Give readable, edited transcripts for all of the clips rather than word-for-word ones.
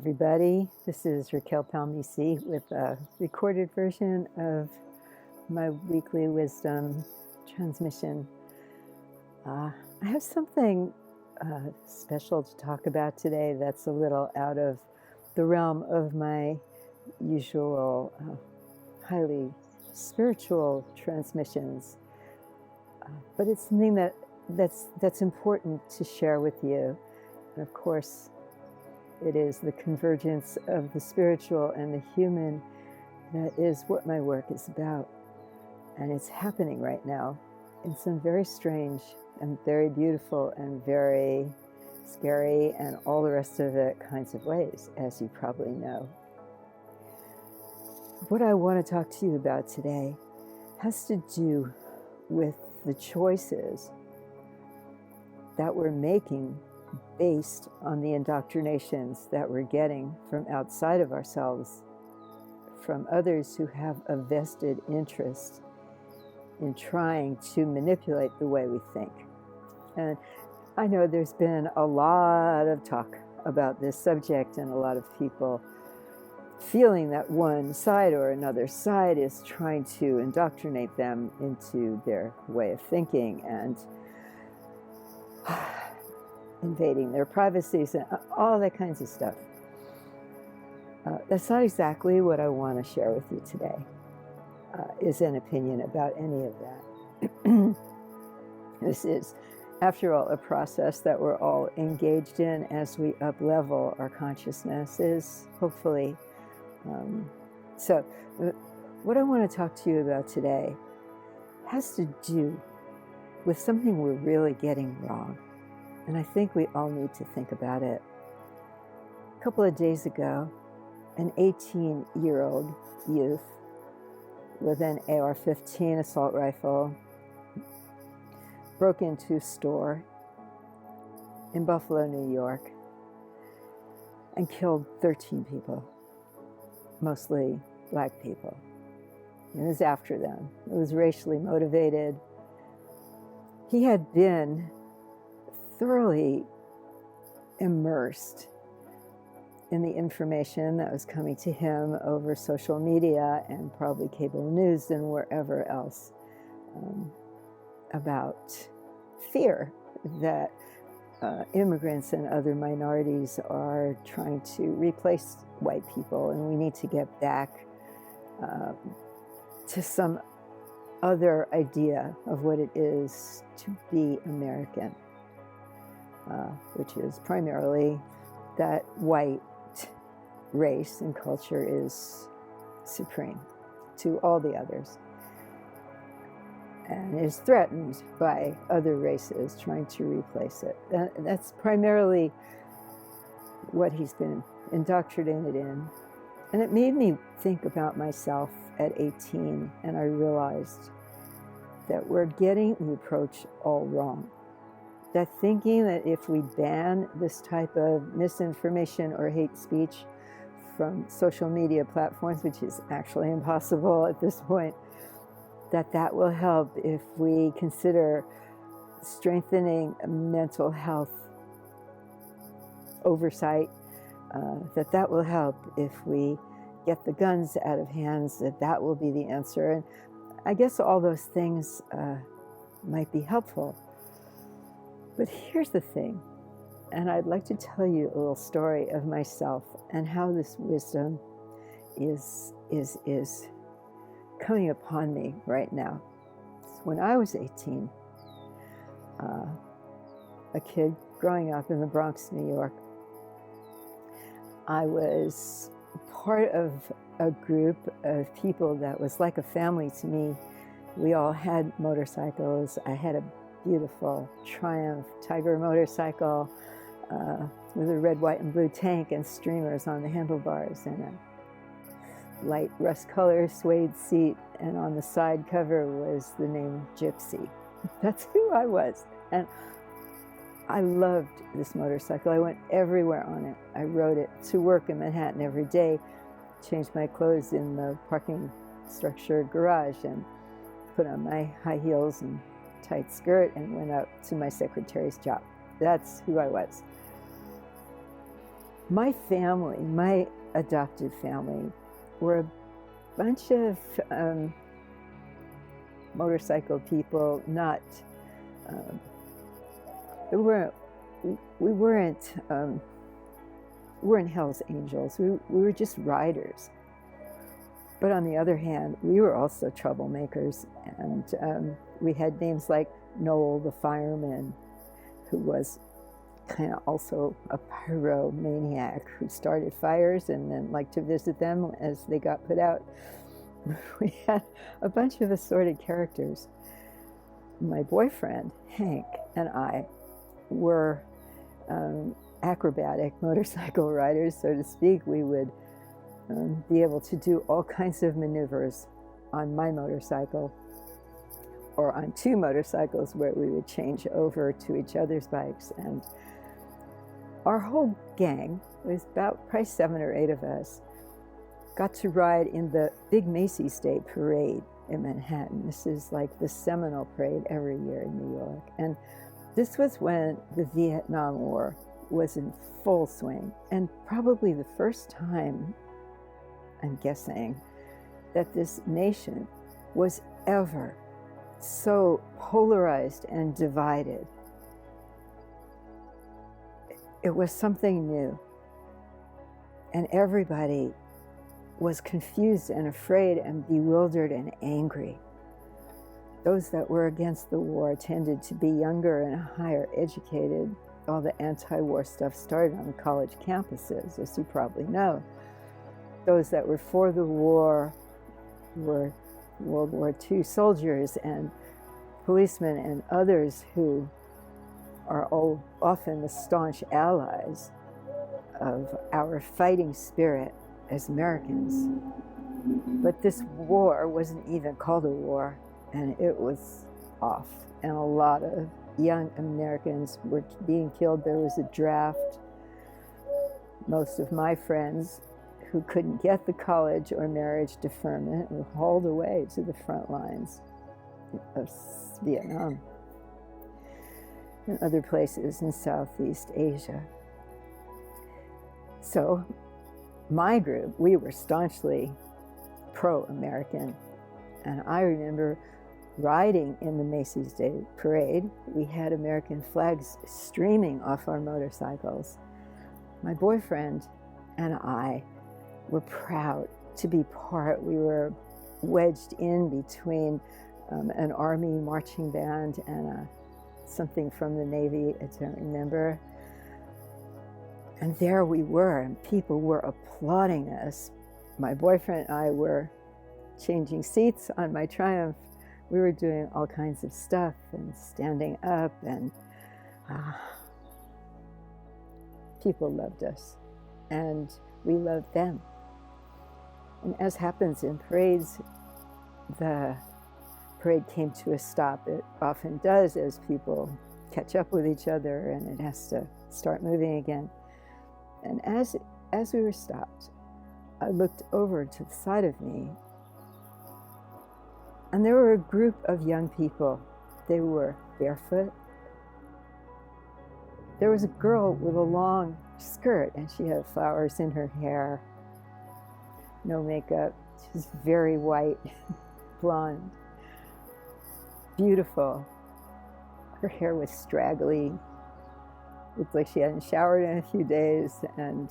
everybody. This is Racquel Palmese with a recorded version of my weekly wisdom transmission. I have something special to talk about today that's a little out of the realm of my usual highly spiritual transmissions, but it's something that's important to share with you. And of course, it is the convergence of the spiritual and the human that is what my work is about. And it's happening right now in some very strange and very beautiful and very scary and all the rest of it kinds of ways, as you probably know. What I want to talk to you about today has to do with the choices that we're making based on the indoctrinations that we're getting from outside of ourselves, from others who have a vested interest in trying to manipulate the way we think. And I know there's been a lot of talk about this subject and a lot of people feeling that one side or another side is trying to indoctrinate them into their way of thinking and invading their privacies and all that kinds of stuff. That's not exactly what I want to share with you today, is an opinion about any of that. This is, after all, a process that we're all engaged in as we up-level our consciousnesses, hopefully. So what I want to talk to you about today has to do with something we're really getting wrong. And I think we all need to think about it. A couple of days ago, an 18-year-old youth with an AR-15 assault rifle broke into a store in Buffalo, New York, and killed 13 people, mostly black people. It was after them. It was racially motivated. He had been thoroughly immersed in the information that was coming to him over social media and probably cable news and wherever else about fear that immigrants and other minorities are trying to replace white people, and we need to get back to some other idea of what it is to be American. Which is primarily that white race and culture is supreme to all the others and is threatened by other races trying to replace it. That's primarily what he's been indoctrinated in. And it made me think about myself at 18, and I realized that we're getting the approach all wrong. That thinking that if we ban this type of misinformation or hate speech from social media platforms, which is actually impossible at this point, that will help if we consider strengthening mental health oversight, that will help if we get the guns out of hands, that will be the answer. And I guess all those things might be helpful. But here's the thing, and I'd like to tell you a little story of myself and how this wisdom is coming upon me right now. So when I was 18, a kid growing up in the Bronx, New York, I was part of a group of people that was like a family to me. We all had motorcycles. I had a beautiful Triumph Tiger motorcycle with a red, white, and blue tank and streamers on the handlebars and a light rust color suede seat, and on the side cover was the name Gypsy. That's who I was. And I loved this motorcycle. I went everywhere on it. I rode it to work in Manhattan every day, changed my clothes in the parking structure garage, and put on my high heels and tight skirt and went up to my secretary's job. That's who I was. My family, my adopted family, were a bunch of motorcycle people, not, um, we weren't, we weren't, weren't Hell's Angels. We were just riders. But on the other hand, we were also troublemakers. And we had names like Noel the fireman, who was kind of also a pyromaniac who started fires and then liked to visit them as they got put out. We had a bunch of assorted characters. My boyfriend, Hank, and I were acrobatic motorcycle riders, so to speak. We would be able to do all kinds of maneuvers on my motorcycle or on two motorcycles where we would change over to each other's bikes. And our whole gang, was about probably 7 or 8 of us, got to ride in the big Macy's Day Parade in Manhattan. This is like the seminal parade every year in New York. And this was when the Vietnam War was in full swing, and probably the first time, I'm guessing, that this nation was ever so polarized and divided. It was something new, and everybody was confused and afraid and bewildered and angry. Those that were against the war tended to be younger and higher educated. All the anti-war stuff started on the college campuses, as you probably know. Those that were for the war were World War II soldiers and policemen and others who are all often the staunch allies of our fighting spirit as Americans. But this war wasn't even called a war, and it was off. And a lot of young Americans were being killed. There was a draft. Most of my friends who couldn't get the college or marriage deferment were hauled away to the front lines of Vietnam and other places in Southeast Asia. So my group, we were staunchly pro-American. And I remember riding in the Macy's Day Parade. We had American flags streaming off our motorcycles. My boyfriend and I were proud to be part. We were wedged in between an Army marching band and something from the Navy, I don't remember. And there we were, and people were applauding us. My boyfriend and I were changing seats on my Triumph. We were doing all kinds of stuff and standing up, and people loved us, and we loved them. And as happens in parades, the parade came to a stop. It often does as people catch up with each other and it has to start moving again. And as we were stopped, I looked over to the side of me, and there were a group of young people. They were barefoot. There was a girl with a long skirt, and she had flowers in her hair. No makeup. She was very white, blonde, beautiful. Her hair was straggly. Looked like she hadn't showered in a few days. And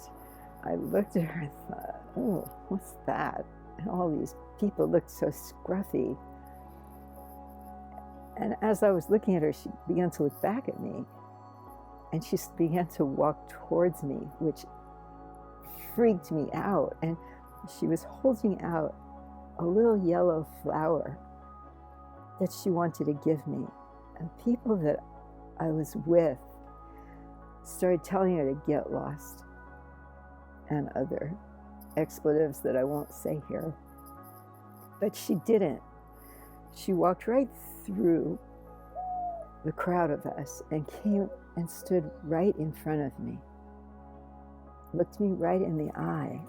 I looked at her and thought, oh, what's that? And all these people looked so scruffy. And as I was looking at her, she began to look back at me. And she began to walk towards me, which freaked me out. And she was holding out a little yellow flower that she wanted to give me. And people that I was with started telling her to get lost, and other expletives that I won't say here. But she didn't. She walked right through the crowd of us and came and stood right in front of me, looked me right in the eye,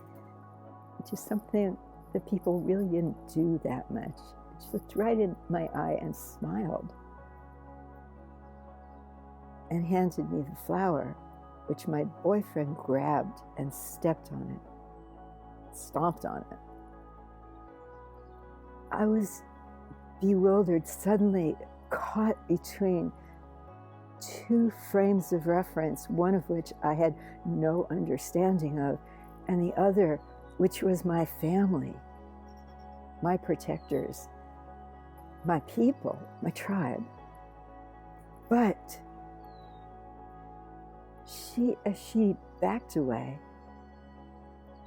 which is something that people really didn't do that much. She looked right in my eye and smiled and handed me the flower, which my boyfriend grabbed and stepped on it, stomped on it. I was bewildered, suddenly caught between two frames of reference, one of which I had no understanding of, and the other, which was my family, my protectors, my people, my tribe. But as she backed away,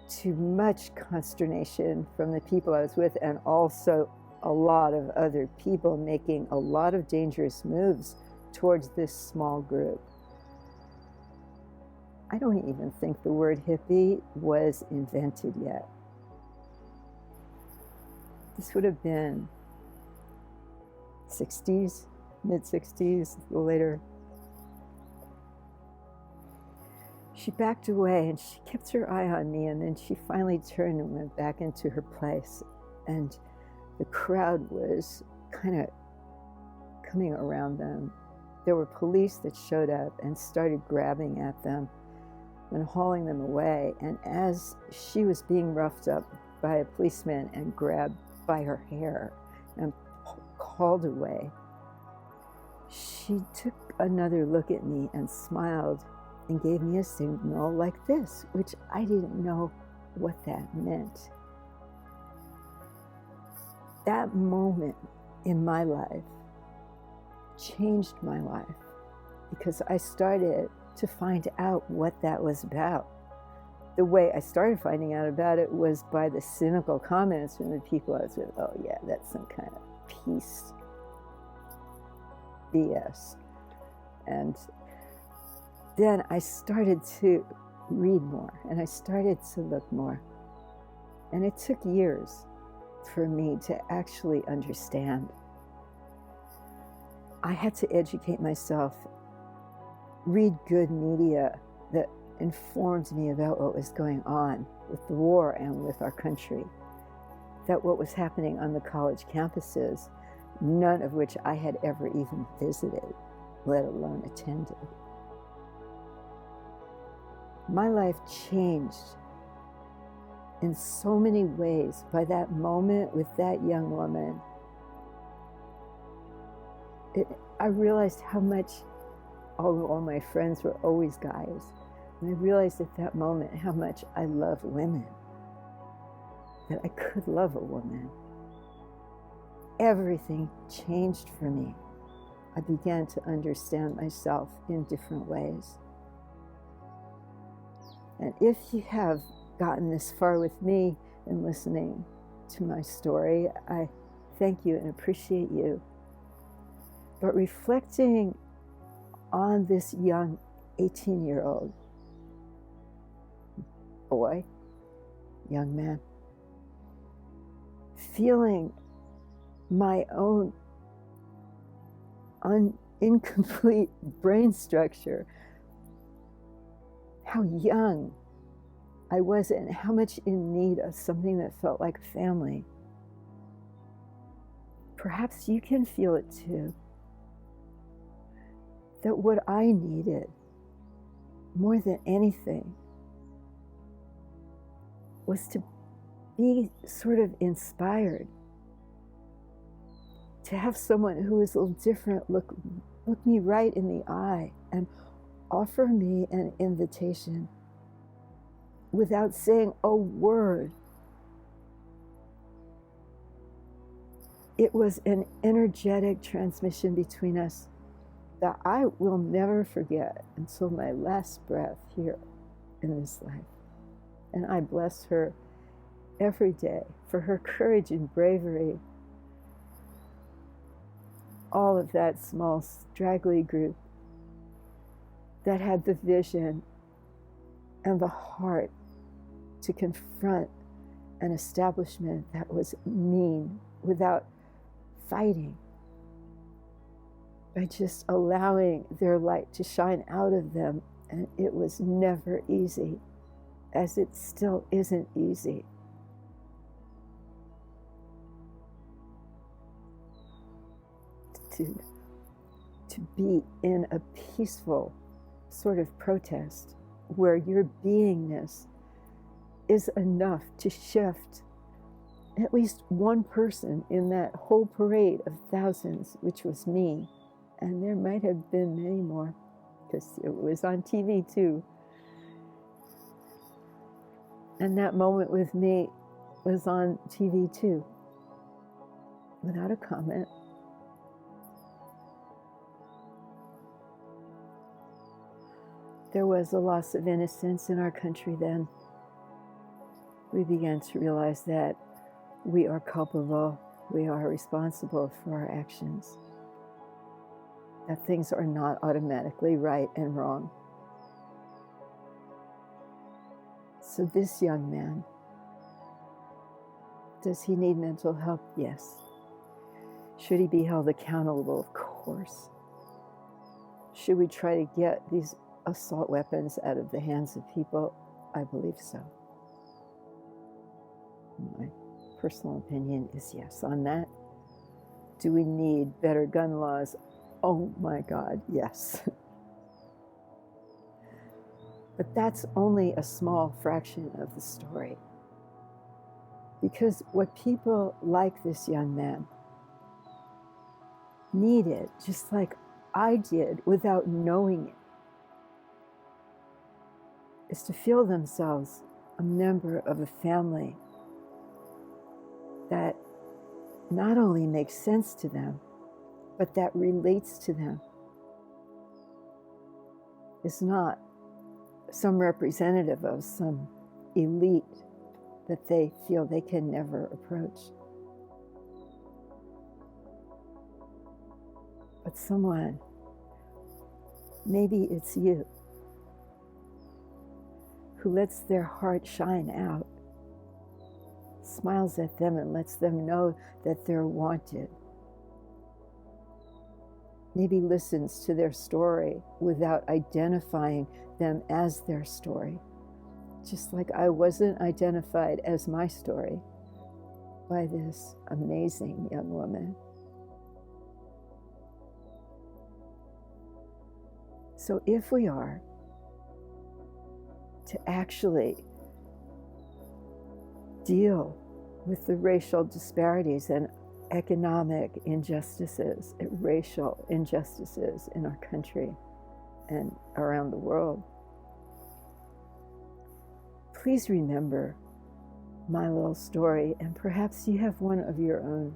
to much consternation from the people I was with, and also a lot of other people making a lot of dangerous moves towards this small group. I don't even think the word hippie was invented yet. This would have been 60s, mid-60s, later. She backed away and she kept her eye on me, and then she finally turned and went back into her place. And the crowd was kind of coming around them. There were police that showed up and started grabbing at them and hauling them away. And as she was being roughed up by a policeman and grabbed by her hair and called away, she took another look at me and smiled and gave me a signal like this, which I didn't know what that meant. That moment in my life changed my life, because I started to find out what that was about. The way I started finding out about it was by the cynical comments from the people I was with. Oh yeah, that's some kind of peace BS. And then I started to read more, and I started to look more. And it took years for me to actually understand. I had to educate myself, read good media that informed me about what was going on with the war and with our country, that what was happening on the college campuses, none of which I had ever even visited, let alone attended. My life changed in so many ways by that moment with that young woman. I realized how much, although all my friends were always guys, and I realized at that moment how much I love women, that I could love a woman. Everything changed for me. I began to understand myself in different ways. And if you have gotten this far with me and listening to my story, I thank you and appreciate you. But reflecting on this young 18-year-old boy, young man, feeling my own incomplete brain structure, how young I was and how much in need of something that felt like family. Perhaps you can feel it too. That what I needed more than anything was to be sort of inspired, to have someone who is a little different look me right in the eye and offer me an invitation without saying a word. It was an energetic transmission between us that I will never forget until my last breath here in this life. And I bless her every day for her courage and bravery. All of that small, straggly group that had the vision and the heart to confront an establishment that was mean without fighting, by just allowing their light to shine out of them. And it was never easy, as it still isn't easy. To be in a peaceful sort of protest where your beingness is enough to shift at least one person in that whole parade of thousands, which was me. And there might have been many more, because it was on TV too. And that moment with me was on TV too, without a comment. There was a loss of innocence in our country then. We began to realize that we are culpable, we are responsible for our actions, that things are not automatically right and wrong. So this young man, does he need mental help? Yes. Should he be held accountable? Of course. Should we try to get these assault weapons out of the hands of people? I believe so. My personal opinion is yes on that. Do we need better gun laws? Oh my God, yes. But that's only a small fraction of the story. Because what people like this young man needed, just like I did without knowing it, is to feel themselves a member of a family that not only makes sense to them, but that relates to them. Is not some representative of some elite that they feel they can never approach, but someone, maybe it's you, who lets their heart shine out, smiles at them and lets them know that they're wanted. Maybe listens to their story without identifying them as their story. Just like I wasn't identified as my story by this amazing young woman. So if we are to actually deal with the racial disparities and economic injustices, racial injustices in our country and around the world, please remember my little story, and perhaps you have one of your own.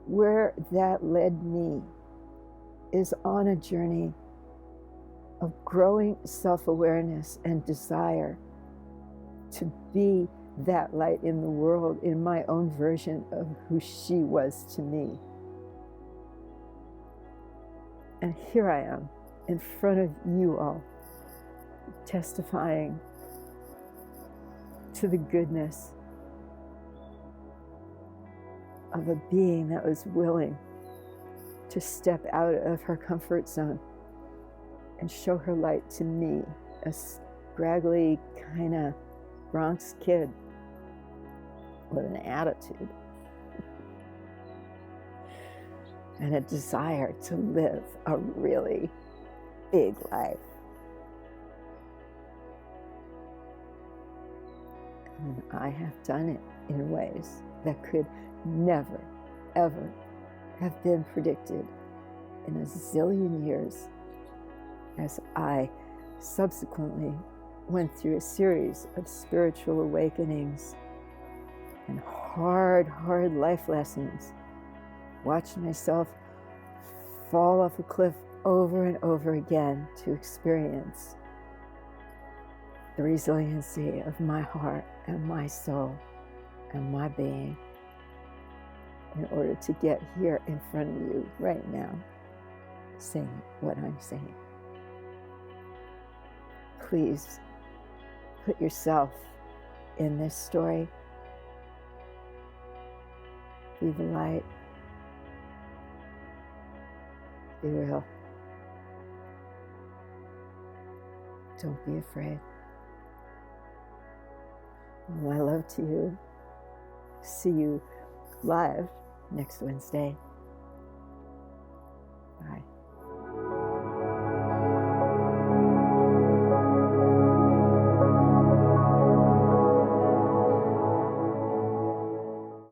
Where that led me is on a journey of growing self-awareness and desire to be that light in the world in my own version of who she was to me. And here I am in front of you all, testifying to the goodness of a being that was willing to step out of her comfort zone and show her light to me, a scraggly kind of Bronx kid with an attitude and a desire to live a really big life. And I have done it in ways that could never, ever have been predicted in a zillion years, as I subsequently went through a series of spiritual awakenings and hard life lessons, watched myself fall off a cliff over and over again to experience the resiliency of my heart and my soul and my being in order to get here in front of you right now, saying what I'm saying. Please put yourself in this story. Be the light. Be real. Don't be afraid. My love to you. See you live next Wednesday.